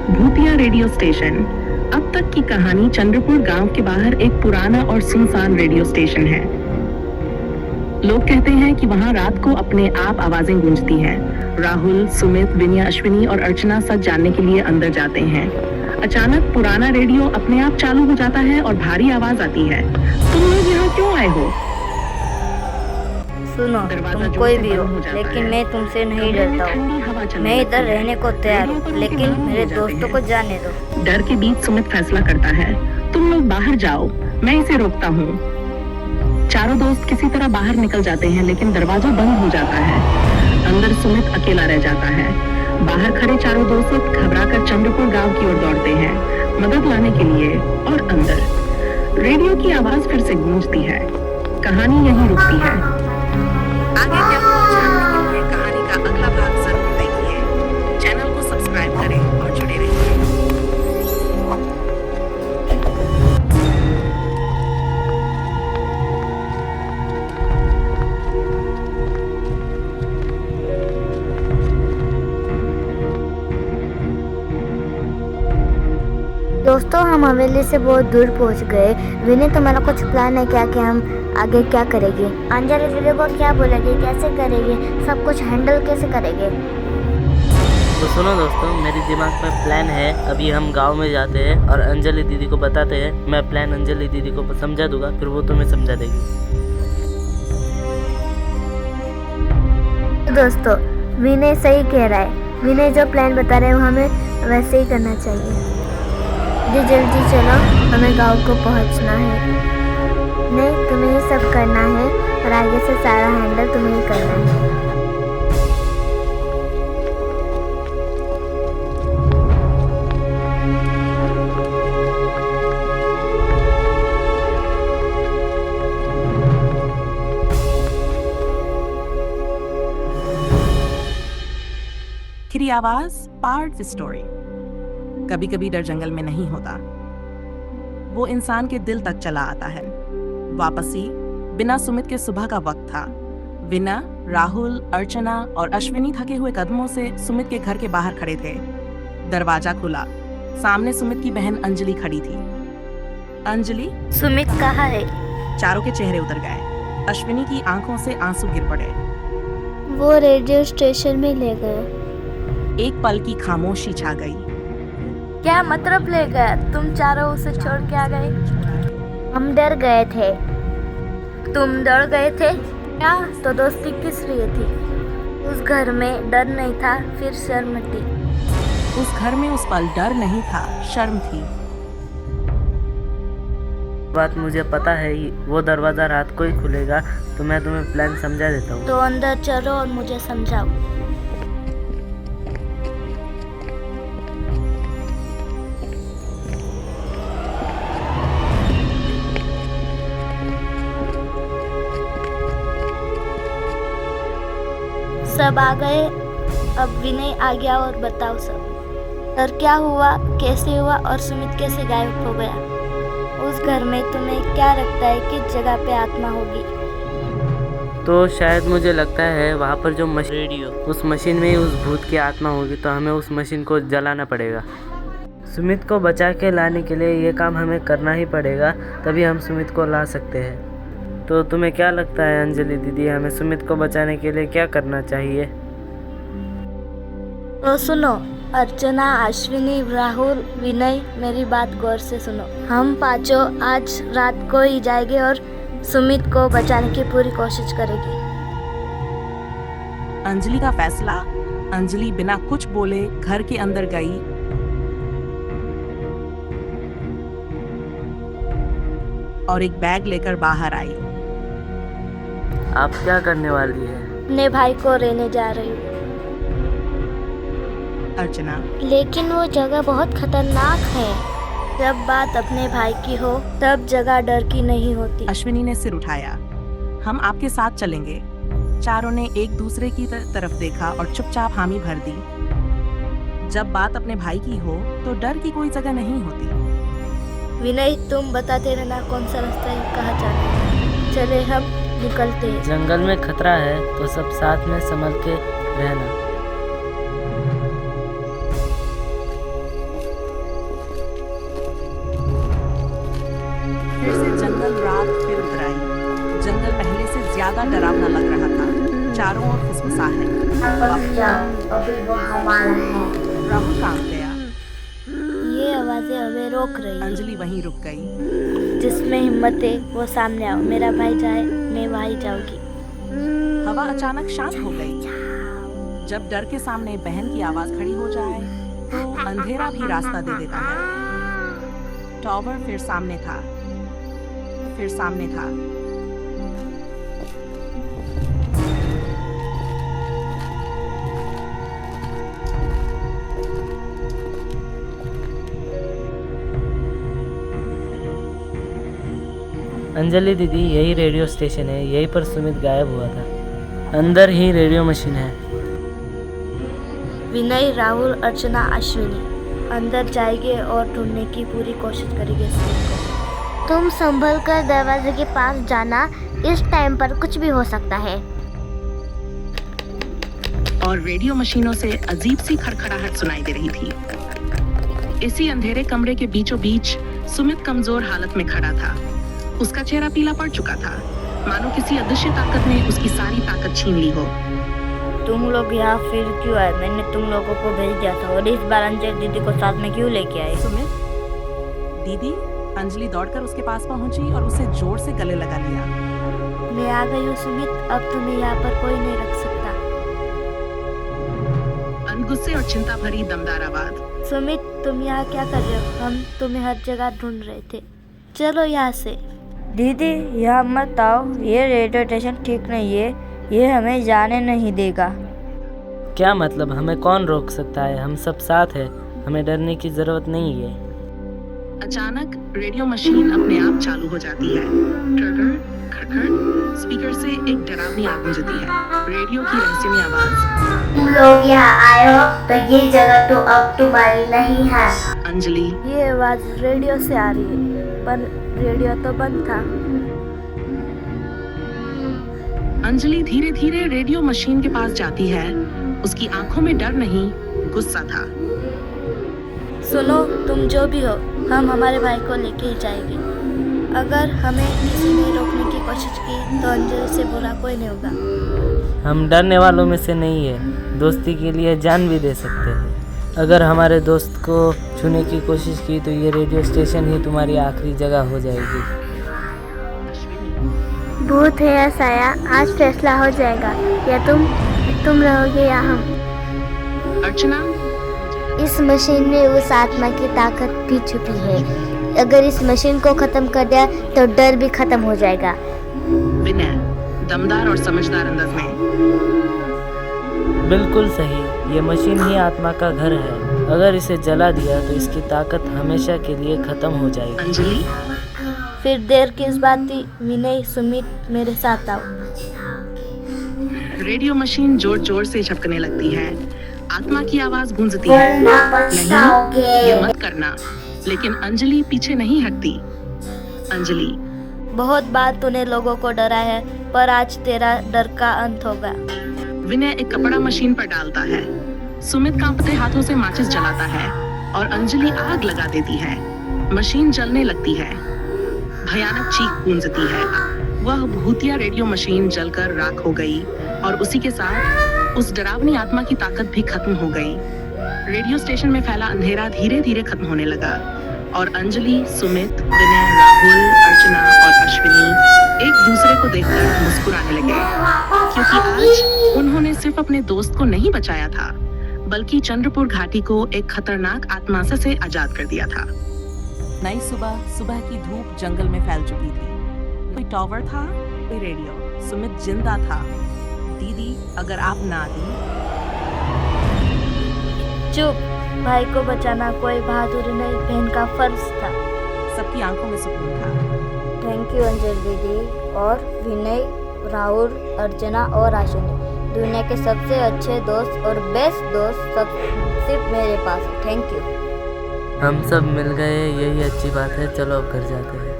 भूतिया radio station. अब तक की कहानी चंद्रपुर गांव के बाहर एक पुराना और सुनसान रेडियो स्टेशन है। लोग कहते हैं कि वहां रात को अपने आप आवाजें गूंजती हैं। राहुल, सुमित, विनया, अश्विनी और अर्चना सच जानने के लिए अंदर जाते हैं। अचानक पुराना रेडियो अपने आप चालू हो जाता है और भारी आवाज आती है, तुम लोग यहाँ क्यों आए हो? सुनो, तुम कोई भी हो, लेकिन मैं तुमसे नहीं डरता हूँ। मैं इधर रहने को तैयार हूँ, लेकिन मेरे दोस्तों को जाने दो। डर के बीच सुमित फैसला करता है, तुम लोग बाहर जाओ, मैं इसे रोकता हूँ। चारों दोस्त किसी तरह बाहर निकल जाते हैं, लेकिन दरवाजा बंद हो जाता है। अंदर सुमित अकेला रह जाता है। बाहर खड़े चारों दोस्त घबराकर चंद्रपुर गांव की ओर दौड़ते हैं, मदद लाने के लिए। और अंदर रेडियो की आवाज फिर से गूंजती है। कहानी यहीं रुकती है। आगे क्या हुआ जानने के लिए कहानी का अगला भाग जरूर देखिए। चैनल को सब्सक्राइब करें और जुड़े रहिए। दोस्तों, हम हवेली से बहुत दूर पहुंच गए। विनय, तुम्हारा कुछ प्लान है क्या कि हम आगे क्या करेंगे? अंजलि दीदी को क्या बोलेंगे, कैसे करेंगे, सब कुछ हैंडल कैसे करेंगे? तो सुनो दोस्तों, मेरे दिमाग में प्लान है। अभी हम गांव में जाते हैं और अंजलि दीदी को बताते हैं। मैं प्लान अंजलि दीदी को समझा दूंगा, फिर वो तुम्हें समझा देगी। दोस्तों, विनय सही कह रहा है। विनय जो प्लान बता रहे हैं वो हमें वैसे ही करना चाहिए। जल्दी चलो, हमें गांव को पहुंचना है। नहीं, तुम्हें ही सब करना है और आगे से सारा हैंडल तुम्हें ही करना है। आखिरी आवाज पार्ट द स्टोरी। कभी कभी डर जंगल में नहीं होता, वो इंसान के दिल तक चला आता है। वापसी बिना सुमित के सुबह का वक्त था। विना, राहुल, अर्चना और अश्विनी थके हुए कदमों से सुमित के घर के बाहर खड़े थे। दरवाजा खुला। सामने सुमित की बहन अंजलि खड़ी थी। अंजलि, सुमित कहाँ है? चारों के चेहरे उतर गए। अश्विनी की आंखों से आंसू गिर पड़े। वो रेडियो स्टेशन में ले गए। एक पल की खामोशी छा गई। क्या मतलब ले गया? तुम चारों उसे छोड़ के आ गए? हम डर गए थे। तुम डर गए थे क्या? तो दोस्ती किस लिए थी? उस घर में डर नहीं था, फिर शर्म थी। उस घर में उस पल डर नहीं था, शर्म थी। बात मुझे पता है, वो दरवाजा रात को ही खुलेगा, तो मैं तुम्हें प्लान समझा देता हूँ। तो अंदर चलो और मुझे समझाओ। सब आ गए। अब विनय आ गया और बताओ सब। और क्या हुआ, कैसे हुआ और सुमित कैसे गायब हो गया? उस घर में तुम्हें क्या लगता है किस जगह पे आत्मा होगी? तो शायद मुझे लगता है वहाँ पर जो रेडियो, उस मशीन में ही उस भूत की आत्मा होगी, तो हमें उस मशीन को जलाना पड़ेगा। सुमित को बचा के लाने के लिए ये काम हमें करना ही पड़ेगा, तभी हम सुमित को ला सकते हैं। तो तुम्हें क्या लगता है अंजलि दीदी, हमें सुमित को बचाने के लिए क्या करना चाहिए? तो सुनो अर्चना, अश्विनी, राहुल, विनय, मेरी बात गौर से सुनो। हम पांचों आज रात को ही जाएंगे और सुमित को बचाने की पूरी कोशिश करेंगे। अंजलि का फैसला। अंजलि बिना कुछ बोले घर के अंदर गई। और एक बैग लेकर बाहर आई। आप क्या करने वाली है? अपने भाई को रहने जा रही हूँ। अर्चना, लेकिन वो जगह बहुत खतरनाक है। जब बात अपने भाई की हो तब जगह डर की नहीं होती। अश्विनी ने सिर उठाया। हम आपके साथ चलेंगे। चारों ने एक दूसरे की तरफ देखा और चुपचाप हामी भर दी। जब बात अपने भाई की हो तो डर की कोई जगह नहीं होती। विनय, तुम बताते रहना कौन सा रास्ता है, कहाँ जाना है। चले, हम निकलते हैं। जंगल में खतरा है तो सब साथ में संभल के रहना। ज्यादा डरावना लग रहा था। चारों ओर फुसफुसा है। अभी वो हमारा है। राहुल कहाँ गया? ये आवाजें हमें रोक रही है। अंजलि वहीं रुक गई। जिसमें हिम्मत है वो सामने आओ। मेरा भाई जाए, मैं वहीं जाऊंगी। हवा अचानक शांत हो गई। जब डर के सामने बहन की आवाज खड़ी हो जाए तो अंधेरा भी रास्ता दे देता है। टॉवर फिर सामने था। अंजलि दीदी, यही रेडियो स्टेशन है, यहीं पर सुमित गायब हुआ था। अंदर ही रेडियो मशीन है। विनय, राहुल, अर्चना, अश्विनी अंदर जाएंगे और ढूंढने की पूरी कोशिश करेंगे सुमित को। तुम संभल कर दरवाजे के पास जाना, इस टाइम पर कुछ भी हो सकता है। और रेडियो मशीनों से अजीब सी खड़खड़ाहट सुनाई दे रही थी। इसी अंधेरे कमरे के बीचों बीच सुमित कमजोर हालत में खड़ा था। उसका चेहरा पीला पड़ चुका था, मानो किसी अदृश्य ताकत ने उसकी सारी ताकत छीन ली हो। तुम लोग यहाँ फिर क्यों आए? मैंने तुम लोगों को भेज दिया था, और इस बार अंजलि दीदी को साथ में क्यों लेके आए? सुमित, दीदी। अंजलि दौड़कर उसके पास पहुंची और उसे जोर से गले लगा लिया। मैं आ गई हूँ सुमित, अब तुम्हें यहाँ पर कोई नहीं रख सकता। गुस्से और चिंता भरी दमदार आवाज। सुमित, तुम यहाँ क्या कर रहे हो? हम तुम्हें हर जगह ढूंढ रहे थे। चलो यहाँ से। दीदी, यहाँ मत आओ, ये रेडियो स्टेशन ठीक नहीं है, ये हमें जाने नहीं देगा। क्या मतलब? हमें कौन रोक सकता है? हम सब साथ हैं, हमें डरने की जरूरत नहीं है। अचानक रेडियो मशीन अपने आप चालू हो जाती है। ट्रिगर, खटखट, स्पीकर से एक डरावनी आवाज गूंजती है। रेडियो की रहस्यमय आवाज। तुम लोग यहाँ आए हो तो ये जगह तो अब तुम्हारी नहीं है। अंजलि। ये आवाज रेडियो से आ रही है, पर रेडियो तो बंद था। अंजलि धीरे धीरे रेडियो मशीन के पास जाती है। उसकी आंखों में डर नहीं, गुस्सा था। सुनो, तुम जो भी हो, हम हमारे भाई को लेके ही जाएंगे। अगर हमें किसी ने रोकने की कोशिश की तो अंजलि से बुरा कोई नहीं होगा। हम डरने वालों में से नहीं है, दोस्ती के लिए जान भी दे सकते हैं। अगर हमारे दोस्त को छूने की कोशिश की तो ये रेडियो स्टेशन ही तुम्हारी आखिरी जगह हो जाएगी। भूत है या साया, आज फैसला हो जाएगा, या तुम रहोगे या हम। अर्चना। इस मशीन में उस आत्मा की ताकत भी छुपी है। अगर इस मशीन को खत्म कर दिया तो डर भी खत्म हो जाएगा। विनय, दमदार और समझदार अंदाज में। बिल्कुल सही, ये मशीन ही आत्मा का घर है। अगर इसे जला दिया तो इसकी ताकत हमेशा के लिए खत्म हो जाएगी। अंजलि। फिर देर किस बात थी? विनय, सुमित, मेरे साथ आओ। रेडियो मशीन जोर जोर से झपकने लगती है। आत्मा की आवाज गूंजती है। नहीं, ये मत करना। लेकिन अंजलि पीछे नहीं हटती। अंजलि। बहुत बार तूने लोगों को डरा है, पर आज तेरा डर का अंत होगा। विनय एक कपड़ा मशीन पर डालता है। सुमित कांपते हाथों से माचिस जलाता है और अंजलि आग लगा देती है। मशीन जलने लगती है। भयानक चीख गूंजती है। वह भूतिया रेडियो मशीन जलकर राख हो गई और उसी के साथ उस डरावनी आत्मा की ताकत भी खत्म हो गई। रेडियो स्टेशन में फैला अंधेरा धीरे धीरे खत्म होने लगा और अंजलि, सुमित, विनय, राहुल, अर्चना और अश्विनी एक दूसरे को देखकर मुस्कुराने लगे, क्योंकि आज उन्होंने सिर्फ अपने दोस्त को नहीं बचाया था, बल्कि चंद्रपुर घाटी को एक खतरनाक आत्मा से आजाद कर दिया था। नई सुबह की धूप जंगल में फैल चुकी थी। कोई टॉवर था, कोई रेडियो। सुमित जिंदा था। दीदी, अगर आप ना आती। चुप, भाई को बचाना कोई बहादुरी नहीं, बहन का फर्ज था। सबकी आंखों में सुकून था। थैंक यू अंजलि दीदी और विनय, राहुल, अर्चना और आशुनी, दुनिया के सबसे अच्छे दोस्त और बेस्ट दोस्त सब सिर्फ मेरे पास। Thank you. हम सब मिल गए, यही अच्छी बात है। चलो अब घर जाते हैं।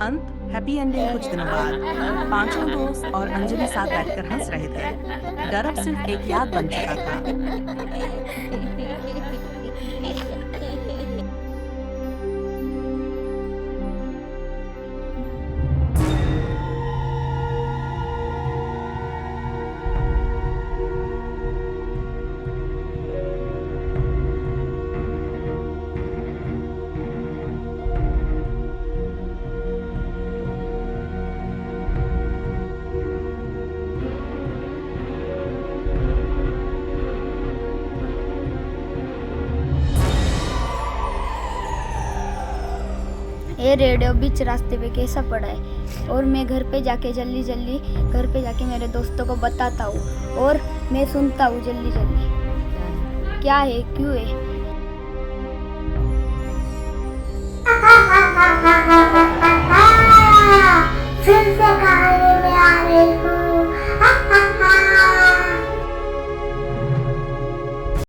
अंत हैप्पी एंडिंग कुछ दिनों बाद पांचों दोस्त और अंजलि साथ बैठकर हंस रहे थे। डर अब सिर्फ एक याद बन चुका था। ये रेडियो बीच रास्ते पे कैसा पड़ा है, और मैं घर पे जाके जल्दी जल्दी घर पे जाके मेरे दोस्तों को बताता हूँ और मैं सुनता हूँ जल्दी जल्दी क्या है क्यों है।